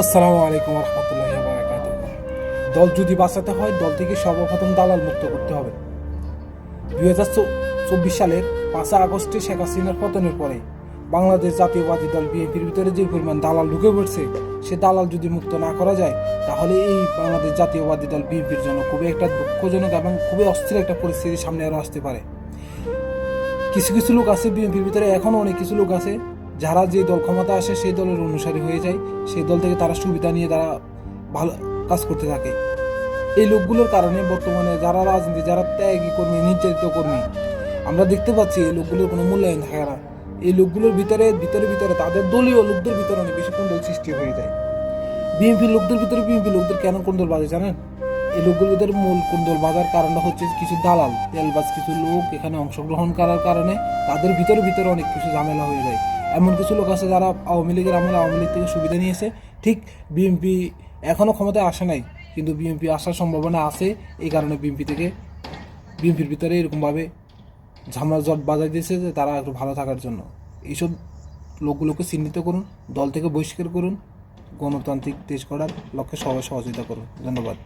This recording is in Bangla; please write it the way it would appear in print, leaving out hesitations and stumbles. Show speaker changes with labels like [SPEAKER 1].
[SPEAKER 1] আসসালামু আলাইকুম রহমতুল্লাহি ওয়া বারাকাতুহু। দল যদি বাঁচাতে হয়, দল থেকে সর্বপ্রথম দালাল মুক্ত করতে হবে। 2024 সালের 5 আগস্টে শেখ হাসিনার পতনের পরে বাংলাদেশ জাতীয়বাদী দল বিএনপির ভিতরে যে পরিমাণ দালাল ঢুকে পড়ছে, সে দালাল যদি মুক্ত না করা যায়, তাহলে এই বাংলাদেশ জাতীয়বাদী দল বিএনপির জন্য খুবই একটা দুঃখজনক এবং খুবই অস্থির একটা পরিস্থিতির সামনে আরও আসতে পারে। কিছু কিছু লোক আছে বিএনপির ভিতরে, এখনও অনেক কিছু লোক আছে যারা যে দল ক্ষমতা আসে সেই দলের অনুসারী হয়ে যায়, সেই দল থেকে তারা সুবিধা নিয়ে তারা ভালো কাজ করতে থাকে। এই লোকগুলোর কারণে বর্তমানে যারা রাজনীতি, যারা ত্যাগী কর্মী, নির্যাতিত কর্মী, আমরা দেখতে পাচ্ছি এই লোকগুলোর কোনো মূল্যায়ন থাকে না। এই লোকগুলোর ভিতরে তাদের দলীয় লোকদের ভিতরে অনেক বেশি কোন্দল সৃষ্টি হয়ে যায়। বিএনপি লোকদের কেন কোন্দল বাজে জানেন? এই লোকগুলোদের মূল কোন্দল বাজার কারণটা হচ্ছে কিছু দালাল, তেলবাজ কিছু লোক এখানে অংশগ্রহণ করার কারণে তাদের ভিতরে অনেক কিছু ঝামেলা হয়ে যায়। এমন কিছু লোক আছে যারা আওয়ামী লীগের আমলে আওয়ামী লীগ থেকে সুবিধা নিয়েছে। ঠিক বিএনপি এখনও ক্ষমতায় আসে নাই, কিন্তু বিএনপি আসার সম্ভাবনা আছে। এই কারণে বিএনপির ভিতরে এরকমভাবে ঝামেলা জট বাজাই দিয়েছে যে তারা একটু ভালো থাকার জন্য। এইসব লোকগুলোকে চিহ্নিত করুন, দল থেকে বহিষ্কার করুন, গণতান্ত্রিক দেশ গড়ার লক্ষ্যে সবাই সহযোগিতা করুন। ধন্যবাদ।